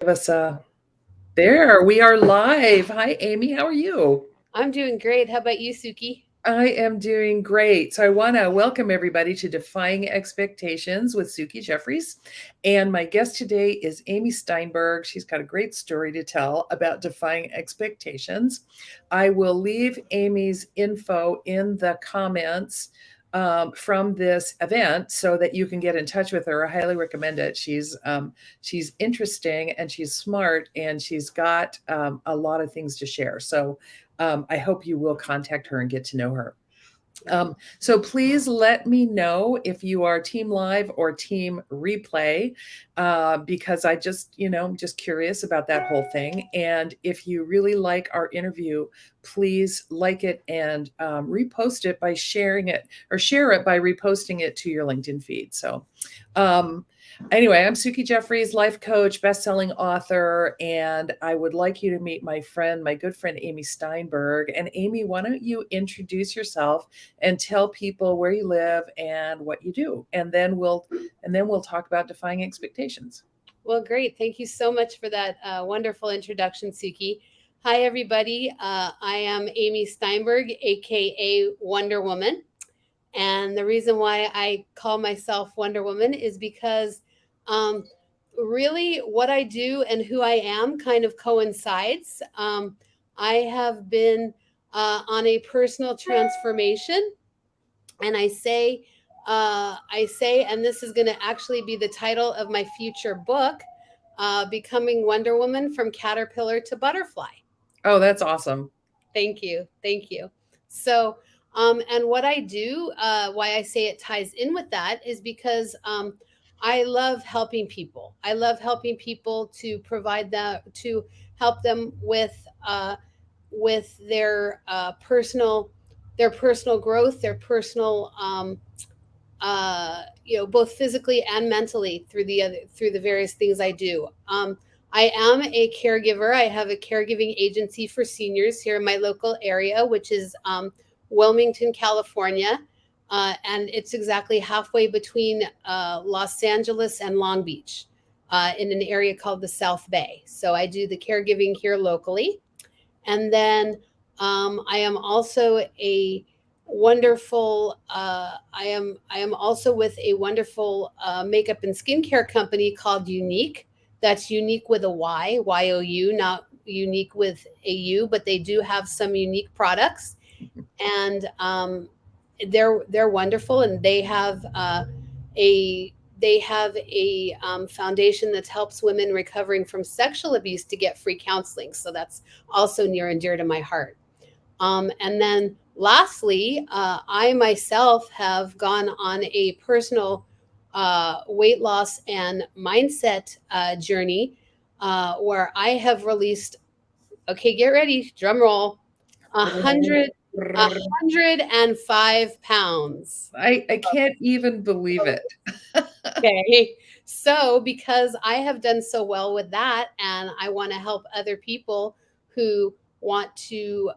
Give us a there. We are live. Hi, Amy. How are you? I'm doing great. How about you, Suki? I am doing great. So I want to welcome everybody to Defying Expectations with Suki Jeffries. And my guest today is Amy Steinberg. She's got a great story to tell about defying expectations. I will leave Amy's info in the comments from this event so that you can get in touch with her. I highly recommend it. She's interesting and she's smart and she's got a lot of things to share. So I hope you will contact her and get to know her. So please let me know if you are team live or team replay, because I just, I'm just curious about that whole thing. And if you really like our interview, please like it and repost it by sharing it, or share it by reposting it to your LinkedIn feed. So, um, anyway, I'm Suki Jeffries, life coach, best-selling author, and I would like you to meet my good friend, Amy Steinberg. And Amy, why don't you introduce yourself and tell people where you live and what you do, and then we'll talk about defying expectations. Well, great. Thank you so much for that wonderful introduction, Suki. Hi, everybody. I am Amy Steinberg, aka Wonder Woman. And the reason why I call myself Wonder Woman is because um, really what I do and who I am kind of coincides. I have been on a personal transformation, and I say, and this is going to actually be the title of my future book, Becoming Wonder Woman from Caterpillar to Butterfly. Oh, that's awesome. Thank you. Thank you. So, and what I do, why I say it ties in with that is because I love helping people. I love helping people to provide that, to help them with their personal growth, their personal both physically and mentally through the various things I do. I am a caregiver. I have a caregiving agency for seniors here in my local area, which is Wilmington, California. And it's exactly halfway between Los Angeles and Long Beach, in an area called the South Bay. So I do the caregiving here locally. And then I am also a wonderful I am also with a wonderful makeup and skincare company called Unique. That's Unique with a YOU, not unique with a U, but they do have some unique products. And they're wonderful, and a they have a foundation that helps women recovering from sexual abuse to get free counseling. So that's also near and dear to my heart. And then lastly, I myself have gone on a personal weight loss and mindset journey, where I have released, okay, get ready, drum roll, a hundred, a 105 pounds. I can't even believe it. Okay. So, because I have done so well with that, and I want to help other people who want to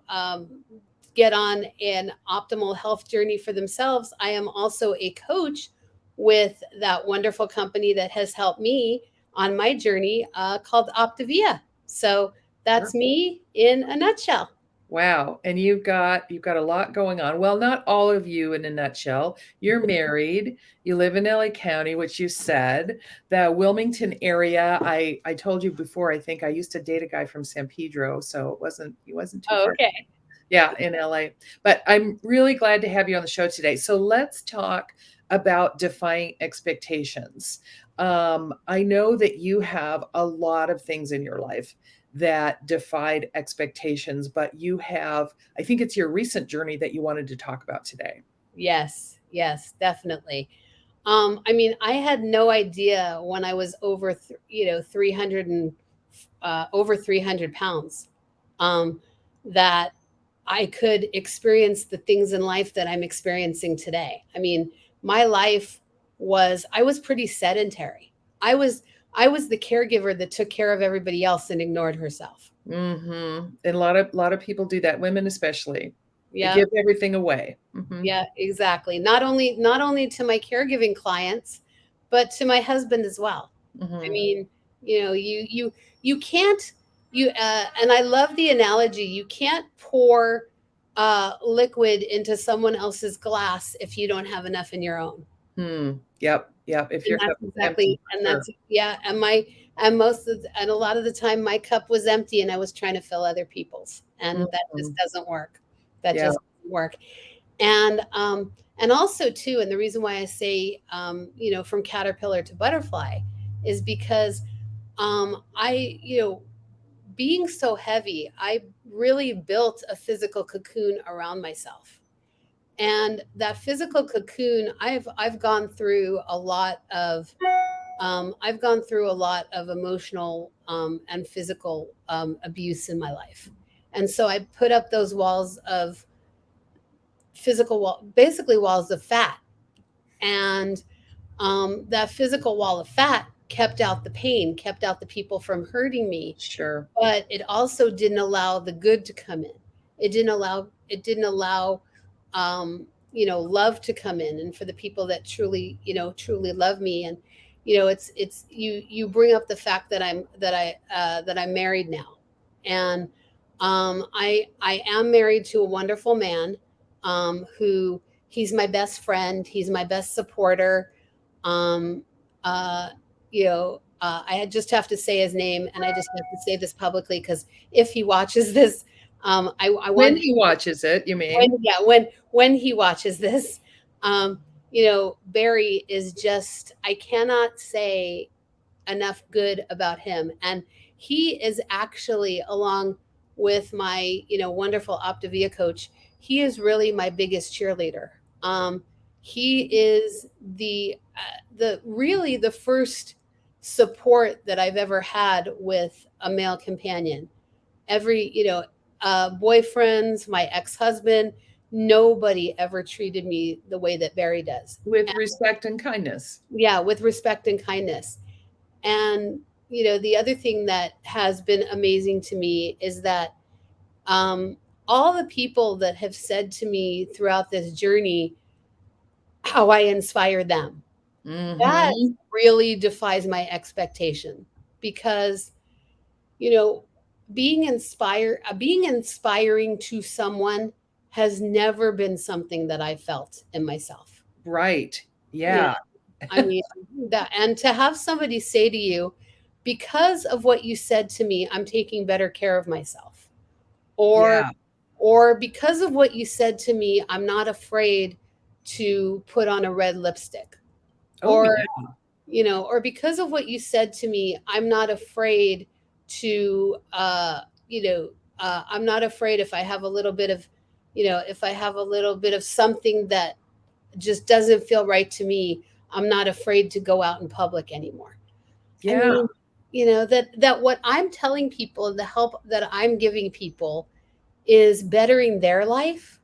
get on an optimal health journey for themselves, I am also a coach with that wonderful company that has helped me on my journey, called Optavia. So, that's me in a nutshell. Wow, and you've got a lot going on. Well, not all of you in a nutshell. You're married, you live in LA County, which you said. The Wilmington area, I told you before, I think I used to date a guy from San Pedro, so he wasn't too Oh, far. okay. Yeah, in LA. But I'm really glad to have you on the show today. So let's talk about defying expectations. I know that you have a lot of things in your life that defied expectations, but I think it's your recent journey that you wanted to talk about today. Yes, yes, definitely. I mean, I had no idea when I was over, 300 and over 300 pounds, um, that I could experience the things in life that I'm experiencing today. I mean, my life I was pretty sedentary. I was, I was the caregiver that took care of everybody else and ignored herself. And a lot of people do that, women especially. They Yeah, give everything away. yeah, exactly. Not only to my caregiving clients, but to my husband as well. I Hmm. mean, You can't you and I love the analogy. You can't pour liquid into someone else's glass if you don't have enough in your own. Yep. Yep. If And your cup that's is empty, exactly, for and sure. that's, yeah, and a lot of the time my cup was empty and I was trying to fill other people's, and that just Mhm. doesn't work. That Yeah. just doesn't work. And also too, and the reason why I say, from caterpillar to butterfly is because, being so heavy, I really built a physical cocoon around myself. And that physical cocoon, I've gone through a lot of emotional and physical abuse in my life. And so I put up those walls of basically walls of fat. And that physical wall of fat kept out the pain, kept out the people from hurting me, Sure. but it also didn't allow the good to come in. It didn't allow love to come in, and for the people that truly love me. And it's you bring up the fact that I'm married now. And I am married to a wonderful man, who he's my best friend, he's my best supporter. um uh I just have to say his name, and I just have to say this publicly, because if he watches this, I When want he watches it, you when mean? yeah when he watches this, Barry is just, I cannot say enough good about him. And he is actually, along with my wonderful Optavia coach, he is really my biggest cheerleader. He is the really the first support that I've ever had with a male companion. Every boyfriends, my ex-husband, nobody ever treated me the way that Barry does. With respect and kindness. Yeah, with respect and kindness. And the other thing that has been amazing to me is that, um, all the people that have said to me throughout this journey how I inspire them, that Hmm. really defies my expectation. Because you know being inspiring to someone has never been something that I felt in myself. Right. You know, Yeah. I mean, that, and to have somebody say to you, because of what you said to me, I'm taking better care of myself. Or Yeah. because of what you said to me, I'm not afraid to put on a red lipstick. Oh, Or, yeah. or because of what you said to me, I'm not afraid to, I'm not afraid if I have a little bit of, something that just doesn't feel right to me, I'm not afraid to go out in public anymore. I Yeah. mean, that what I'm telling people, the help that I'm giving people, is bettering their life.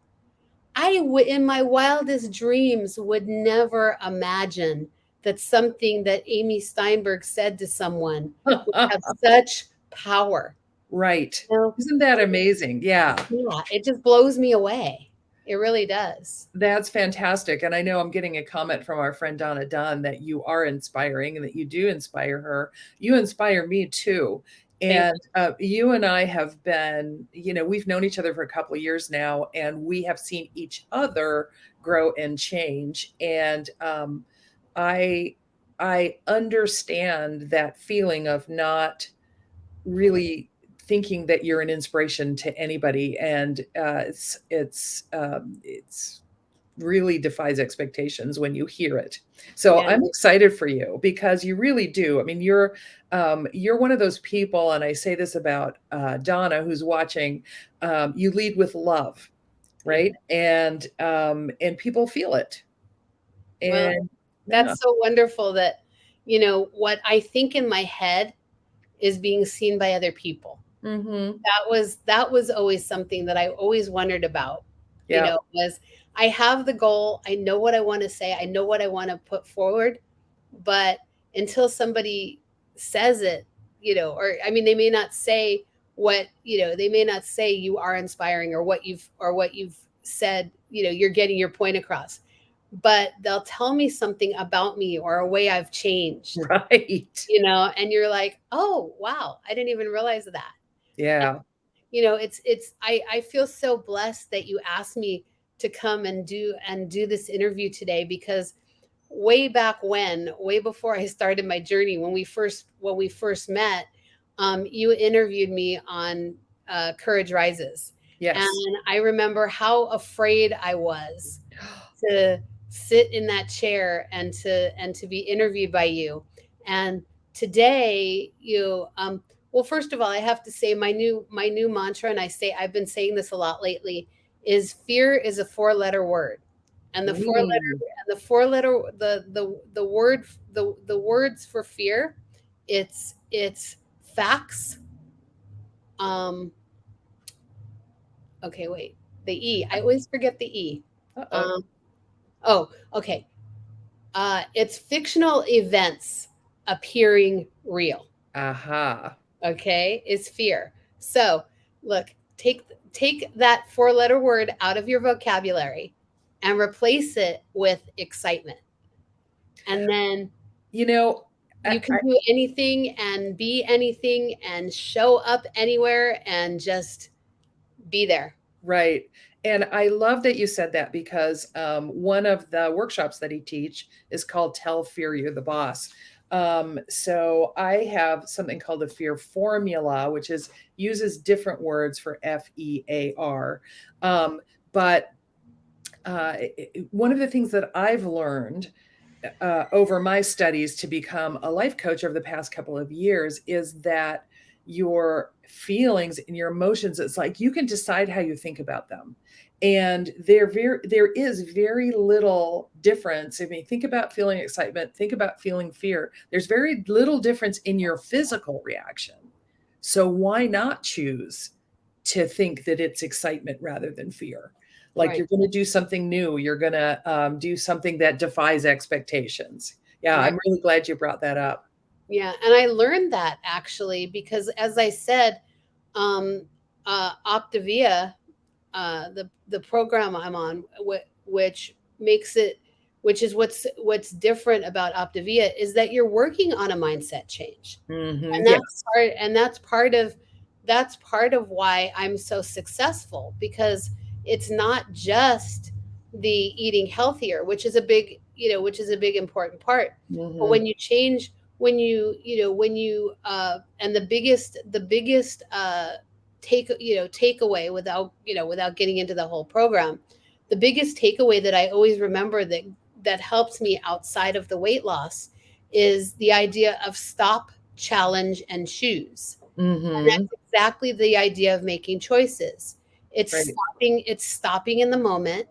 In my wildest dreams, would never imagine that something that Amy Steinberg said to someone would have such power. Right. You know, Isn't that amazing? Yeah. yeah, it just blows me away. It really does. That's fantastic. And I know I'm getting a comment from our friend Donna Dunn that you are inspiring and that you do inspire her. You inspire me too. Thank And you and I have been, we've known each other for a couple of years now, and we have seen each other grow and change. And I, I understand that feeling of not really thinking that you're an inspiration to anybody, and it's really defies expectations when you hear it. So Yeah. I'm excited for you because you really do. I mean, you're one of those people, and I say this about Donna, who's watching. You lead with love, Yeah. right? And people feel it. Well, And yeah. that's so wonderful that, what I think in my head is being seen by other people. Hmm. That was always something that I always wondered about. Yeah. Was, I have the goal, I know what I want to say, I know what I want to put forward, but until somebody says it, or I mean, they may not say they may not say you are inspiring, or what you've said, you're getting your point across. but they'll tell me something about me or a way I've changed, Right. and you're like, oh, wow, I didn't even realize that. Yeah. I feel so blessed that you asked me to come and do this interview today, because way back when, way before I started my journey, when we first met, you interviewed me on Courage Rises, Yes. and I remember how afraid I was to sit in that chair and to be interviewed by you. And today, well, first of all, I have to say my new mantra, and I've been saying this a lot lately, is fear is a four-letter word. And Mm. the four letter the word the words for fear, it's facts. um okay, wait, the E, I always forget the E. Uh-oh. um oh, okay. It's fictional events appearing real. Aha. Okay, is fear. So look, take that four-letter word out of your vocabulary and replace it with excitement. And then You know, you can do anything and be anything and show up anywhere and just be there. right. And I love that you said that because one of the workshops that he teach is called Tell Fear You're the Boss. So I have something called the fear formula, which is uses different words for FEAR. Um, but one of the things that I've learned over my studies to become a life coach over the past couple of years is that your feelings and your emotions, it's like you can decide how you think about them. And there is very little difference. I mean, think about feeling excitement, think about feeling fear. There's very little difference in your physical reaction. So why not choose to think that it's excitement rather than fear? Like Right, you're going to do something new. You're going to do something that defies expectations. Yeah, right. I'm really glad you brought that up. Yeah, and I learned that actually because, as I said, um, Optavia, the program I'm on, which makes it, which is what's different about Optavia, is that you're working on a mindset change. Hmm. And Yes. that's part of why I'm so successful, because it's not just the eating healthier, which is a big important part. But Hmm. when you change, and the biggest takeaway, without getting into the whole program, the biggest takeaway that I always remember, that helps me outside of the weight loss, is the idea of stop, challenge, and choose. And Hmm. that's exactly the idea of making choices. Right. It's stopping in the moment,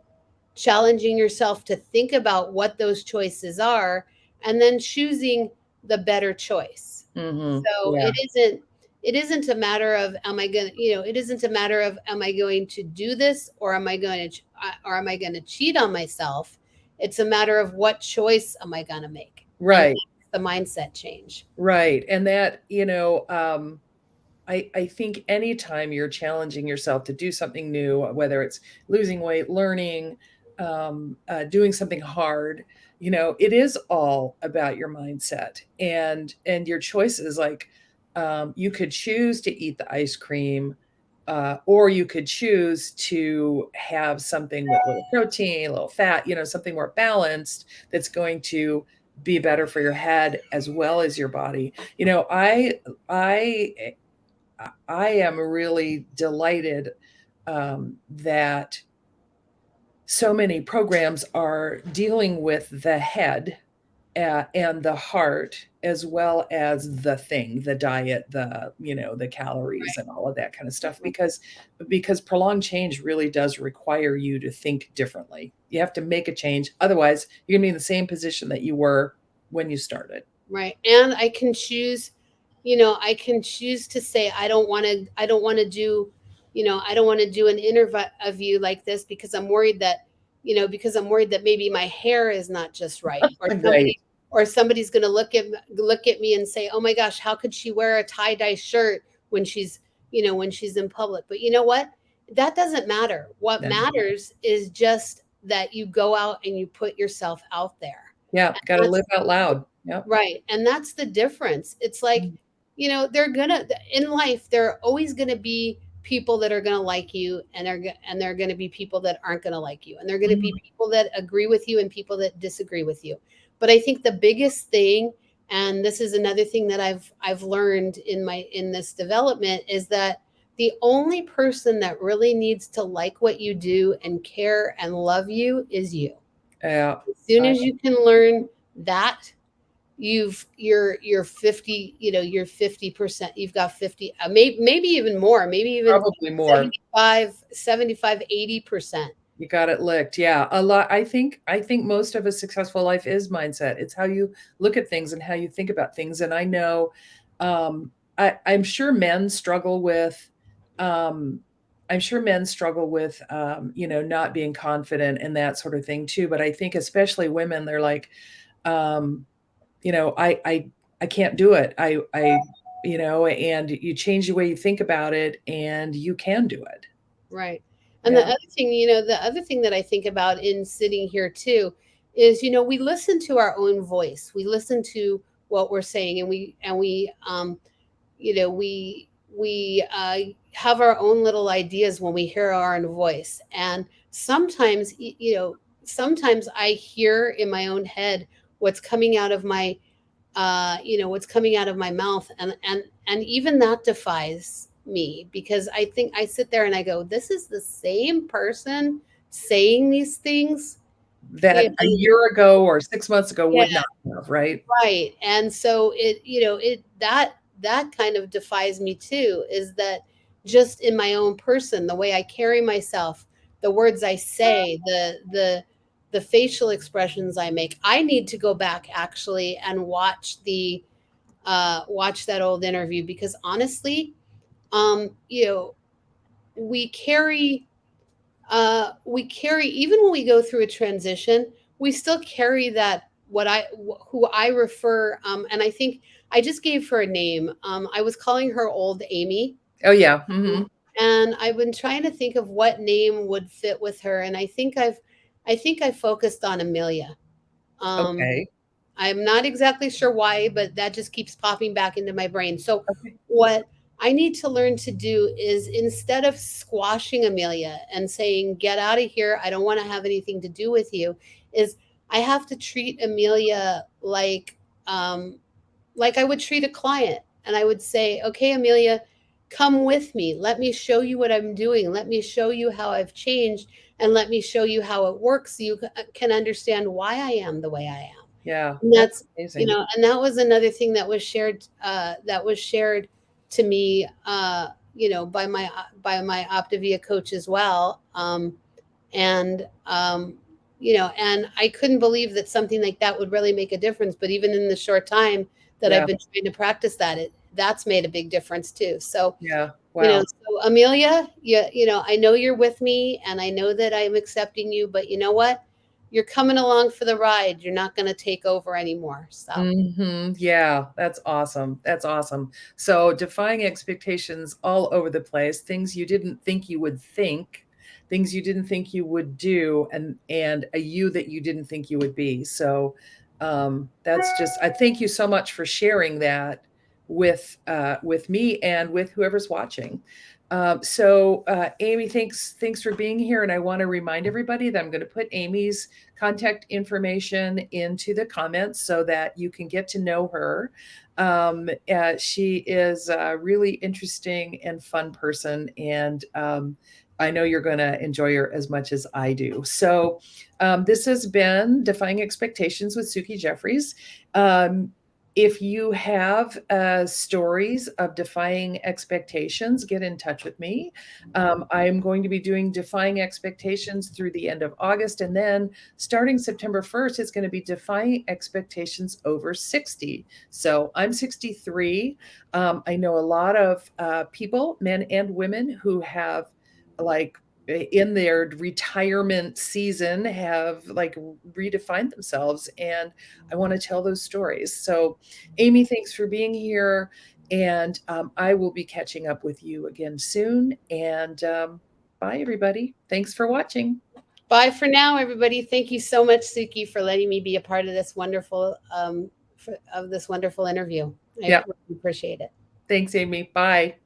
challenging yourself to think about what those choices are, and then choosing the better choice. Hmm. So Yeah. it isn't a matter of, am I going to do this, or am I going to cheat on myself? It's a matter of, what choice am I going to make? And Right. that's the mindset change. Right. And that, I think anytime you're challenging yourself to do something new, whether it's losing weight, learning, doing something hard, it is all about your mindset and your choices. Like you could choose to eat the ice cream, or you could choose to have something with a little protein, a little fat, something more balanced that's going to be better for your head as well as your body. I I am really delighted that so many programs are dealing with the head and the heart as well as the thing, the diet, the calories and all of that kind of stuff, because prolonged change really does require you to think differently. You have to make a change. Otherwise, you're going to be in the same position that you were when you started. Right. And I can choose to say, I don't want to do an interview like this, because I'm worried that maybe my hair is not just right, or Right. somebody's going to look at me and say, "Oh my gosh, how could she wear a tie-dye shirt when she's in public?" But you know what? That doesn't matter. What No. matters is just that you go out and you put yourself out there. Yeah, And gotta that's live out loud. Yep. right. And that's the difference. It's like, Mm, they're gonna in life, there are always gonna be people that are gonna like you, and there are gonna be people that aren't gonna like you. And there are gonna be mhm. people that agree with you and people that disagree with you. But I think the biggest thing, and this is another thing that I've learned in this development, is that the only person that really needs to like what you do and care and love you is you. Yeah. As soon I as you can learn that, you're 50, you're 50%, you've got 50, maybe even more, maybe even probably more. 75, 80%. You got it licked. Yeah. A lot. I think most of a successful life is mindset. It's how you look at things and how you think about things. And I know I'm sure men struggle with um not being confident and that sort of thing too. But I think especially women, they're like, um, I can't do it. And you change the way you think about it and you can do it. Right. And Yeah. the other thing that I think about in sitting here too is, we listen to our own voice. We listen to what we're saying, and we have our own little ideas when we hear our own voice. And sometimes I hear in my own head what's coming out of what's coming out of my mouth, and even that defies me, because I think I sit there and I go, this is the same person saying these things. That a year ago or 6 months ago Yeah, would not have, right? right. And so that kind of defies me too, is that just in my own person, the way I carry myself, the words I say, the facial expressions I make. I need to go back actually and watch that old interview, because honestly, um, you know, we carry, even when we go through a transition, we still carry that, who I refer, and I think I just gave her a name. I was calling her old Amy, Oh, yeah, mhm. and I've been trying to think of what name would fit with her, and I think I focused on Amelia. Um, Okay, I'm not exactly sure why, but that just keeps popping back into my brain. So, okay. what I need to learn to do is, instead of squashing Amelia and saying, get out of here, I don't want to have anything to do with you, is I have to treat Amelia like I would treat a client. And I would say, okay, Amelia, come with me. Let me show you what I'm doing. Let me show you how I've changed, and let me show you how it works, so you can understand why I am the way I am. Yeah, And that's that's, amazing. and that was another thing that was shared to me, by my Optavia coach as well. And and I couldn't believe that something like that would really make a difference. But even in the short time that I've Yeah, been trying to practice that, that's made a big difference too. So, yeah, wow. Amelia, I know you're with me, and I know that I'm accepting you, but you know what? You're coming along for the ride. You're not going to take over anymore. So, Mhm, yeah, that's awesome, that's awesome. So, defying expectations all over the place, things you didn't think you would think, things you didn't think you would do, and a you that you didn't think you would be. So, that's just I thank you so much for sharing that with me and with whoever's watching. Amy, thanks for being here, and I wanna remind everybody that I'm gonna put Amy's contact information into the comments so that you can get to know her. She is a really interesting and fun person, and I know you're going to enjoy her as much as I do. So, this has been Defying Expectations with Suki Jeffries. Um, if you have stories of defying expectations, get in touch with me. I'm going to be doing Defying Expectations through the end of August, and then starting September 1st, it's going to be Defying Expectations over 60. So I'm 63. I know a lot of people, men and women, who have like in their retirement season have like redefined themselves, and I want to tell those stories. So Amy, thanks for being here, and I will be catching up with you again soon. And bye everybody, thanks for watching. Bye for now, everybody. Thank you so much, Suki, for letting me be a part of this wonderful interview. I Yeah. really appreciate it. Thanks, Amy. Bye.